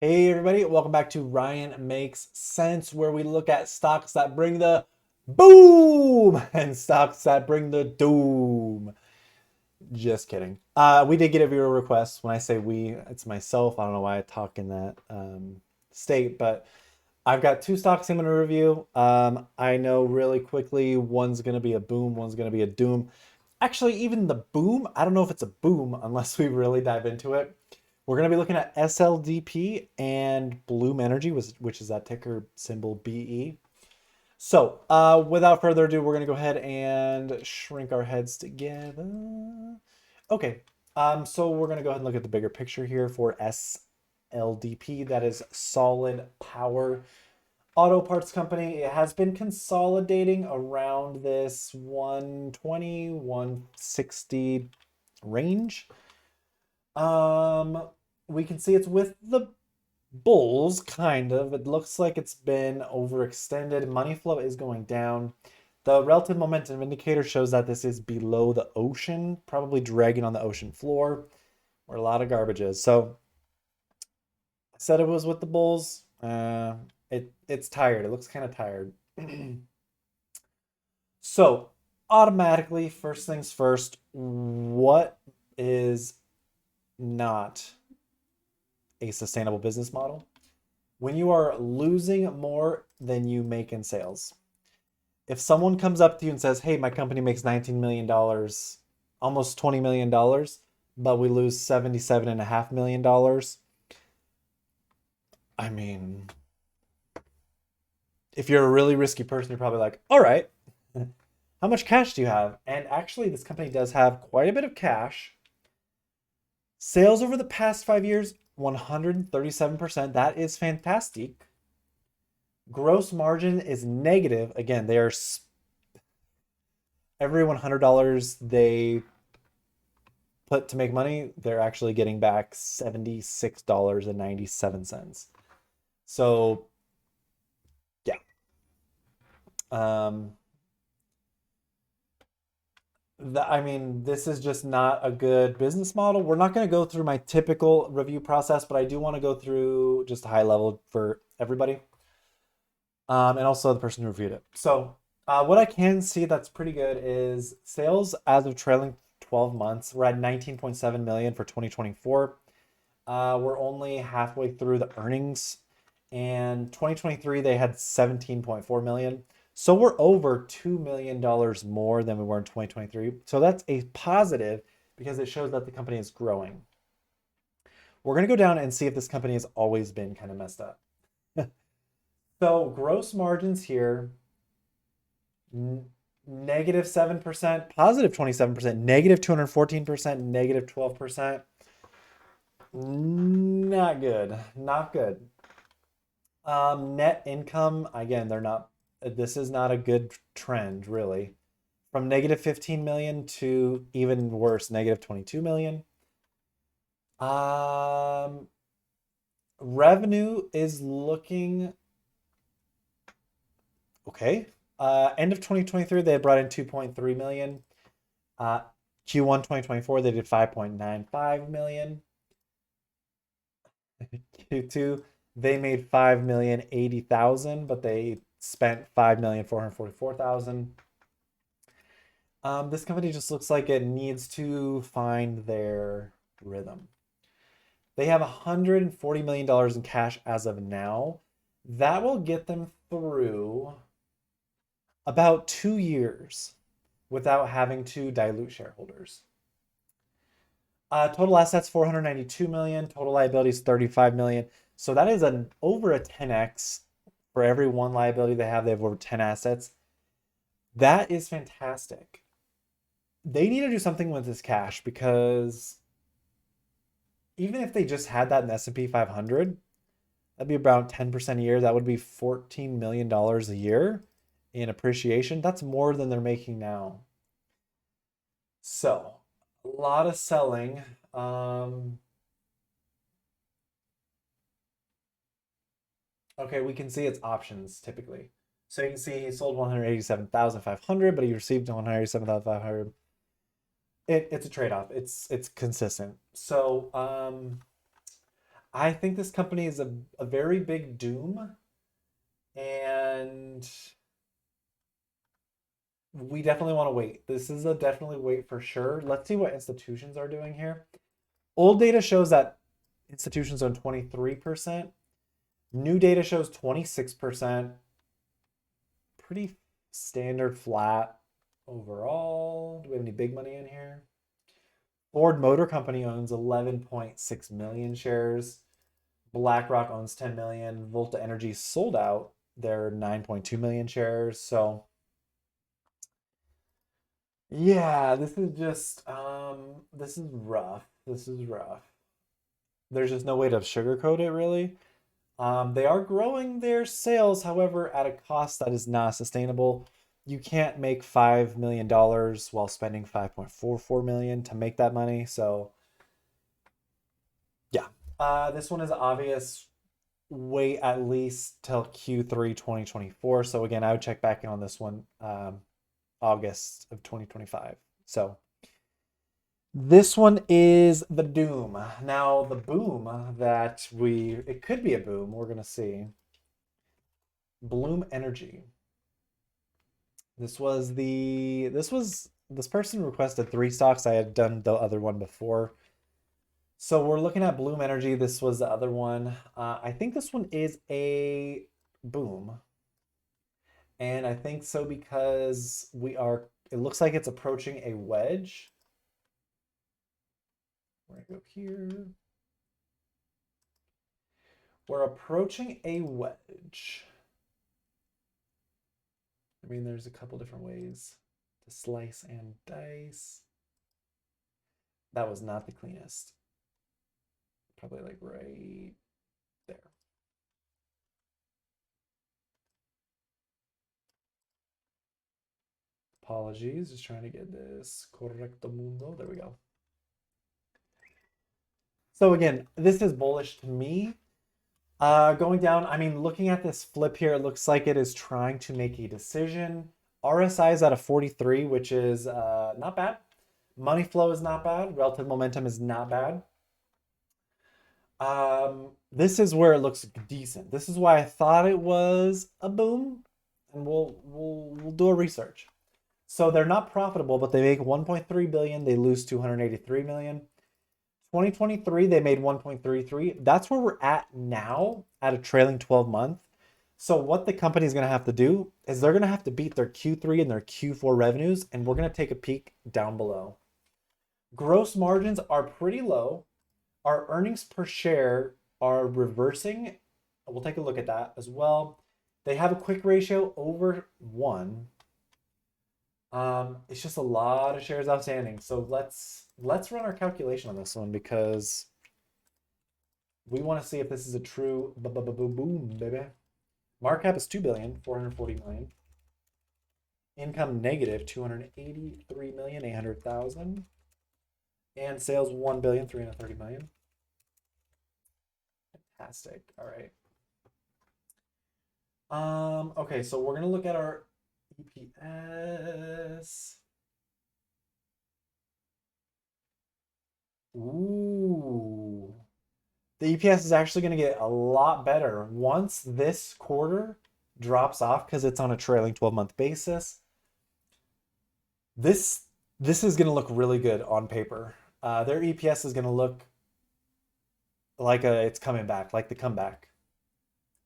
Hey everybody, welcome back to Ryan Makes Sense, where we look at stocks that bring the boom and stocks that bring the doom. Just kidding. We did get a viewer request. When I say we, it's myself. I don't know why I talk in that state, but I've got two stocks I'm going to review. I know really quickly one's going to be a boom, one's going to be a doom. Actually, even the boom, I don't know if it's a boom unless we really dive into it. We're going to be looking at SLDP and Bloom Energy, which is that ticker symbol BE. So, without further ado, we're going to go ahead and shrink our heads together. Okay, so we're going to go ahead and look at the bigger picture here for SLDP. That is Solid Power Auto Parts Company. It has been consolidating around this 120, 160 range. We can see it's with the bulls, kind of. It looks like it's been overextended. Money flow is going down. The relative momentum indicator shows that this is below the ocean, probably dragging on the ocean floor, where a lot of garbage is. So I said it was with the bulls. It's tired. It looks kind of tired. So automatically, first things first, what is not a sustainable business model? When you are losing more than you make in sales. If someone comes up to you and says, hey, my company makes $19 million, almost $20 million, but we lose $77.5 million. I mean, if you're a really risky person, you're probably like, all right, how much cash do you have? And actually, this company does have quite a bit of cash. Sales over the past 5 years, 137%. That is fantastic. Gross margin is negative. Again, they are every $100 they put to make money, they're actually getting back $76.97. So, yeah. Um, I mean, this is just not a good business model. We're not going to go through my typical review process, but I do want to go through just a high level for everybody. And also the person who reviewed it. So, what I can see that's pretty good is sales as of trailing 12 months. We're at 19.7 million for 2024. We're only halfway through the earnings. And 2023, they had 17.4 million. So we're over $2 million more than we were in 2023. So that's a positive because it shows that the company is growing. We're going to go down and see if this company has always been kind of messed up. So gross margins here, negative 7%, positive 27%, negative 214%, negative 12%. Not good. Not good. Net income, again, this is not a good trend, really. From negative 15 million to even worse, negative 22 million. Revenue is looking okay. End of 2023, they had brought in 2.3 million. Q1 2024, they did 5.95 million. Q2, they made 5,080,000, but they spent 5,444,000. This company just looks like it needs to find their rhythm. They have $140 million in cash as of now. That will get them through about 2 years without having to dilute shareholders. Total assets 492 million, total liabilities 35 million. So that is over a 10x for every one liability they have over 10 assets. That is fantastic. They need to do something with this cash because even if they just had that in the S&P 500, that'd be about 10% a year. That would be $14 million a year in appreciation. That's more than they're making now. So, a lot of selling. Okay, we can see its options typically. So you can see he sold 187,500, but he received 187,500. It's a trade-off. It's consistent. So I think this company is a very big doom, and we definitely want to wait. This is a definitely wait for sure. Let's see what institutions are doing here. Old data shows that institutions own 23%. New data shows 26%. Pretty standard flat overall. Do we have any big money in here? Ford Motor Company owns 11.6 million shares. BlackRock owns 10 million. Volta Energy sold out their 9.2 million shares. So yeah, this is just this is rough. This is rough. There's just no way to sugarcoat it really. They are growing their sales, however, at a cost that is not sustainable. You can't make $5 million while spending 5.44 million to make that money. So yeah, this one is obvious. Wait at least till Q3 2024. So again, I would check back in on this one August of 2025. So this one is the doom. Now the boom that it could be a boom. We're gonna see. Bloom Energy. This person requested 3 stocks. I had done the other one before. So we're looking at Bloom Energy. This was the other one. I think this one is a boom. And I think so because it looks like it's approaching a wedge. We're gonna go here. We're approaching a wedge. I mean, there's a couple different ways to slice and dice. That was not the cleanest. Probably like right there. Apologies, just trying to get this correcto mundo. There we go. So again, this is bullish to me. Going down, I mean, looking at this flip here, it looks like it is trying to make a decision. RSI is at a 43, which is not bad. Money flow is not bad. Relative momentum is not bad. This is where it looks decent. This is why I thought it was a boom, and we'll do a research. So they're not profitable, but they make 1.3 billion. They lose 283 million. 2023, they made 1.33. That's where we're at now at a trailing 12 month. So what the company is going to have to do is they're going to have to beat their Q3 and their Q4 revenues, and we're going to take a peek down below. Gross margins are pretty low. Our earnings per share are reversing. We'll take a look at that as well. They have a quick ratio over 1. It's just a lot of shares outstanding. So let's run our calculation on this one because we want to see if this is a true boom, baby. Market cap is 2,440,000,000. Income negative 283,800,000. And sales 1,330,000,000. Fantastic. All right. Okay, so we're gonna look at our EPS. Ooh. The EPS is actually going to get a lot better once this quarter drops off because it's on a trailing 12-month basis. This is going to look really good on paper. Their EPS is going to look like it's coming back, like the comeback,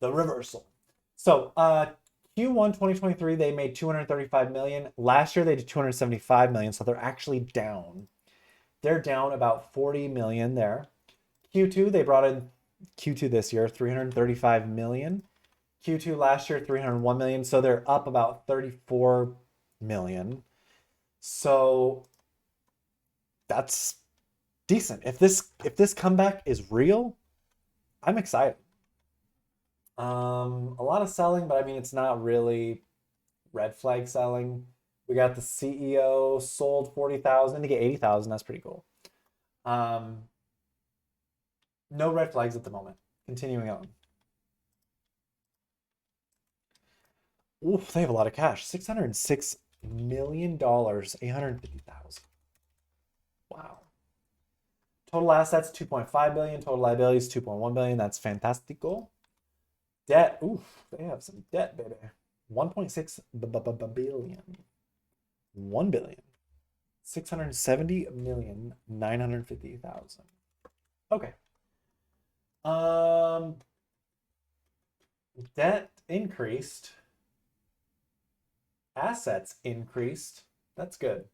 the reversal. So Q1 2023, they made 235 million. Last year, they did 275 million, so they're actually down. They're down about 40 million there. Q2, they brought in Q2 this year, 335 million. Q2 last year, 301 million. So they're up about 34 million. So that's decent. If this comeback is real, I'm excited. A lot of selling, but I mean, it's not really red flag selling. We got the CEO sold 40,000 to get 80,000. That's pretty cool. No red flags at the moment. Continuing on. Oof, they have a lot of cash. $606 million, 850,000. Wow. Total assets, 2.5 billion. Total liabilities, 2.1 billion. That's fantastical. Debt, oof, they have some debt, baby. 1.6 billion. 1 billion. 670,950,000. Okay. Debt increased. Assets increased. That's good.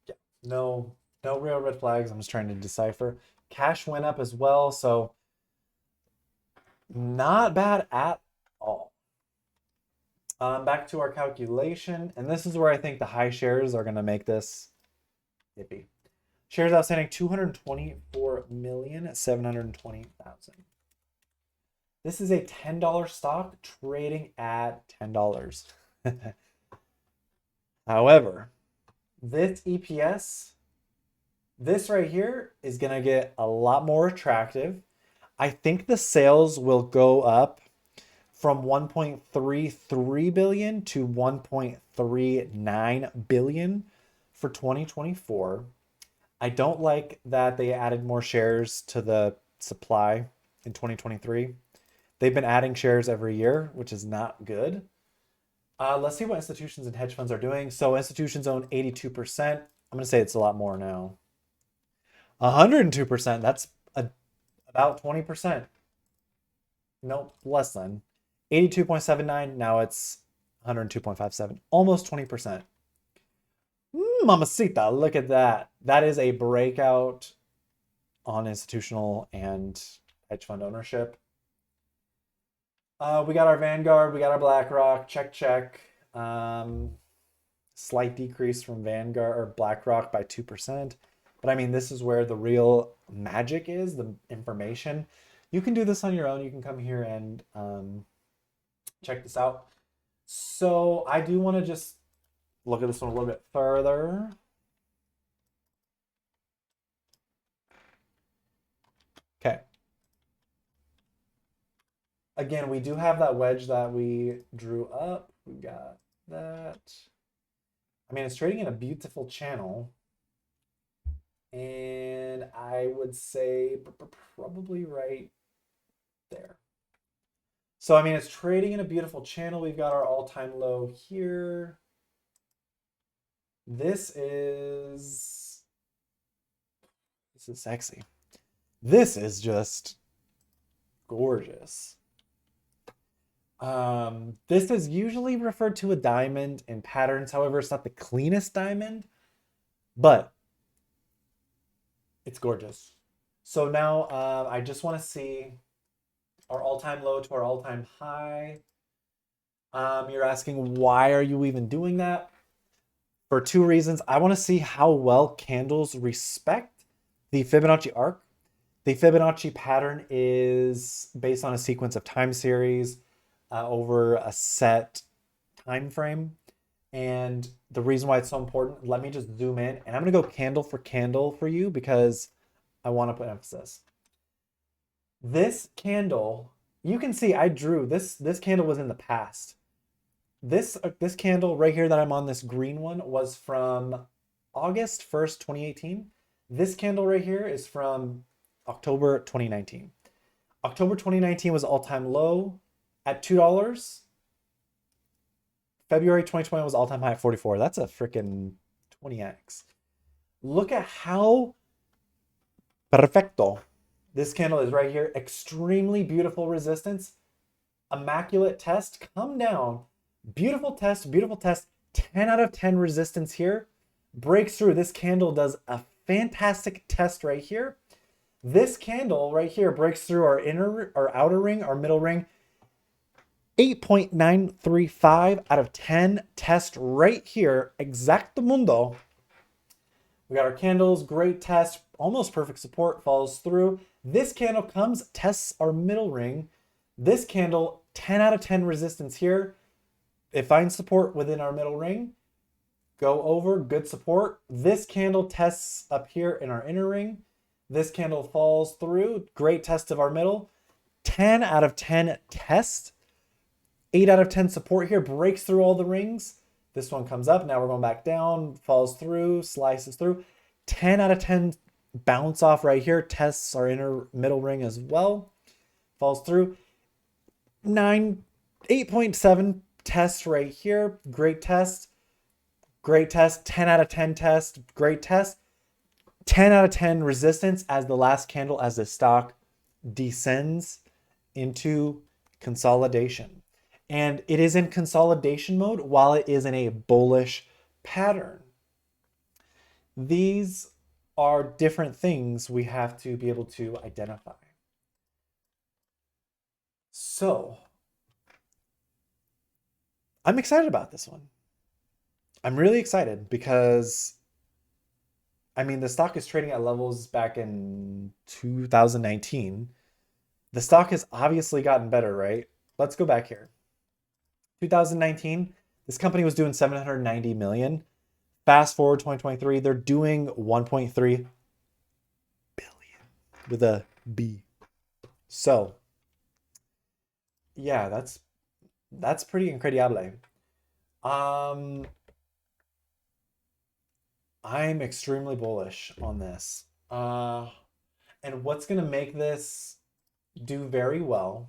Yeah. No real red flags. I'm just trying to decipher. Cash went up as well, so not bad at all. Back to our calculation, and this is where I think the high shares are going to make this iffy. Shares outstanding 224,720,000. This is a $10 stock trading at $10. However, this EPS, this right here is going to get a lot more attractive. I think the sales will go up from 1.33 billion to 1.39 billion for 2024. I don't like that they added more shares to the supply in 2023. They've been adding shares every year, which is not good. Let's see what institutions and hedge funds are doing. So institutions own 82%. I'm going to say it's a lot more now. 102%. That's about 20%. Nope, less than. 82.79. Now it's 102.57. Almost 20%. Mamacita, look at that. That is a breakout on institutional and hedge fund ownership. We got our Vanguard, we got our BlackRock, check. Slight decrease from Vanguard or BlackRock by 2%. But I mean, this is where the real magic is, the information. You can do this on your own. You can come here and check this out. So I do want to just look at this one a little bit further. Okay. Again, we do have that wedge that we drew up. We got that. I mean, it's trading in a beautiful channel. And I would say probably right there. So, I mean, it's trading in a beautiful channel. We've got our all-time low here. This is sexy. This is just gorgeous. This is usually referred to a diamond in patterns. However, it's not the cleanest diamond, but it's gorgeous. So now I just want to see our all-time low to our all-time high. You're asking, why are you even doing that? For two reasons. I want to see how well candles respect the Fibonacci arc. The Fibonacci pattern is based on a sequence of time series over a set time frame. And the reason why it's so important, let me just zoom in, and I'm going to go candle for candle for you because I want to put emphasis. This candle, you can see I drew this candle was in the past. This candle right here that I'm on, this green one, was from August 1st, 2018. This candle right here is from October 2019. October 2019 was all-time low at $2. February 2020 was all-time high at 44. That's a freaking 20x. Look at how perfecto this candle is right here. Extremely beautiful resistance. Immaculate test. Come down. Beautiful test. Beautiful test. 10 out of 10 resistance here. Breaks through. This candle does a fantastic test right here. This candle right here breaks through our inner or outer ring, our middle ring. 8.935 out of 10 test right here. Exactamundo. We got our candles. Great test. Almost perfect support. Follows through. This candle comes, tests our middle ring. This candle, 10 out of 10 resistance here. It finds support within our middle ring. Go over. Good support. This candle tests up here in our inner ring. This candle falls through. Great test of our middle. 10 out of 10 test. 8 out of 10 support here. Breaks through all the rings. This one comes up. Now we're going back down, falls through, slices through. 10 out of 10 bounce off right here. Tests our inner middle ring as well. Falls through. 8.7 test right here. Great test. Great test. 10 out of 10 test. Great test. 10 out of 10 resistance as the last candle as the stock descends into consolidation. And it is in consolidation mode while it is in a bullish pattern. These are different things we have to be able to identify. So I'm excited about this one. I'm really excited because, I mean, the stock is trading at levels back in 2019. The stock has obviously gotten better, right? Let's go back here. 2019, this company was doing 790 million. Fast forward 2023, they're doing 1.3 billion with a B. So, yeah, that's pretty incredible. I'm extremely bullish on this. And what's going to make this do very well?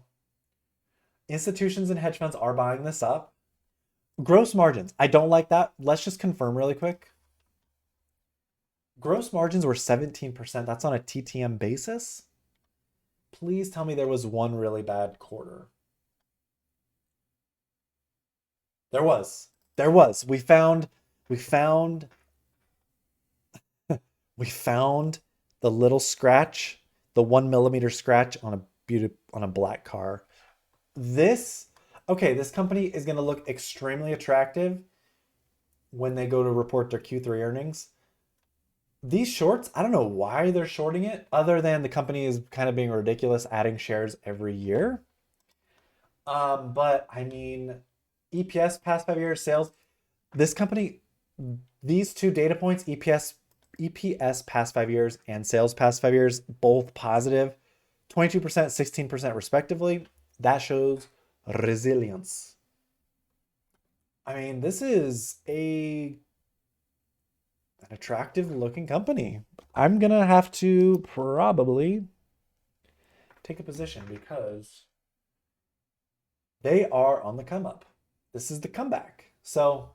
Institutions and hedge funds are buying this up. Gross margins. I don't like that. Let's just confirm really quick. Gross margins were 17%. That's on a TTM basis. Please tell me there was one really bad quarter. There was. There was. We found the little scratch, the 1 millimeter scratch on a black car. This company is going to look extremely attractive when they go to report their Q3 earnings. These shorts, I don't know why they're shorting it, other than the company is kind of being ridiculous, adding shares every year. But I mean, EPS past 5 years, sales. This company, these two data points, EPS past 5 years and sales past 5 years, both positive, 22%, 16% respectively. That shows resilience. I mean, this is an attractive looking company. I'm going to have to probably take a position because they are on the come up. This is the comeback. So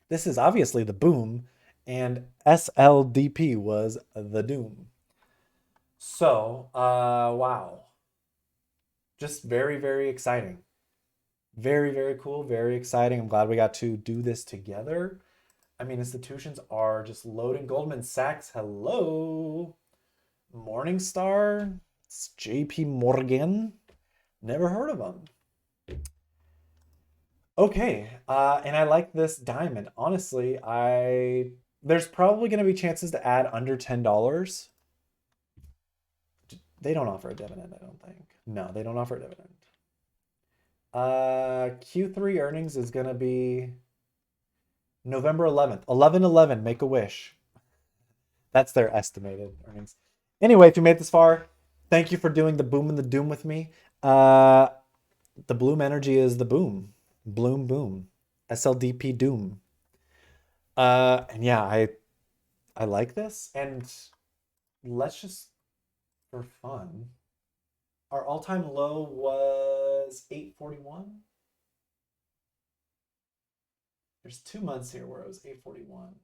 this is obviously the boom, and SLDP was the doom. So, wow. Just very, very exciting. Very, very cool. Very exciting. I'm glad we got to do this together. I mean, institutions are just loading. Goldman Sachs, hello. Morningstar, it's JP Morgan. Never heard of them. Okay, and I like this diamond. Honestly, there's probably going to be chances to add under $10. They don't offer a dividend, I don't think. No, they don't offer a dividend. Q3 earnings is going to be November 11th. 11/11, make a wish. That's their estimated earnings. Anyway, if you made this far, thank you for doing the boom and the doom with me. The Bloom energy is the boom. Bloom boom. SLDP doom. And yeah, I like this. And let's just, for fun, our all-time low was 841. There's 2 months here where it was 841.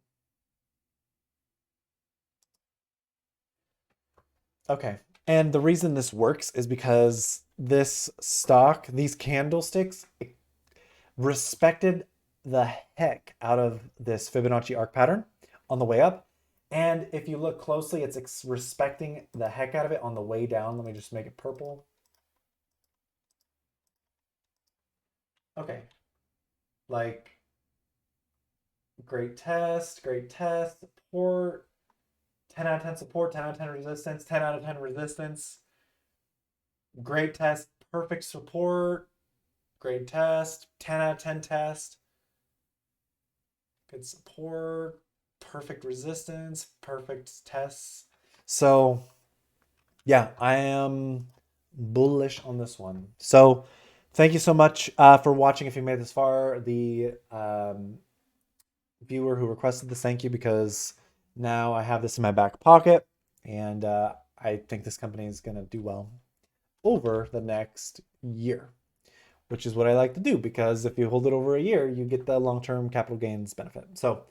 Okay. And the reason this works is because this stock, these candlesticks, respected the heck out of this Fibonacci arc pattern on the way up. And if you look closely, it's respecting the heck out of it on the way down. Let me just make it purple. Okay. Like, great test, support, 10 out of 10 support, 10 out of 10 resistance, 10 out of 10 resistance. Great test, perfect support, great test, 10 out of 10 test. Good support, perfect resistance, perfect tests. So yeah, I am bullish on this one. So thank you so much for watching. If you made this far, the viewer who requested this. Thank you, because now I have this in my back pocket, and I think this company is going to do well over the next year, which is what I like to do, because if you hold it over a year, you get the long-term capital gains benefit. So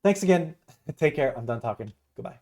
thanks again. Take care. I'm done talking. Goodbye.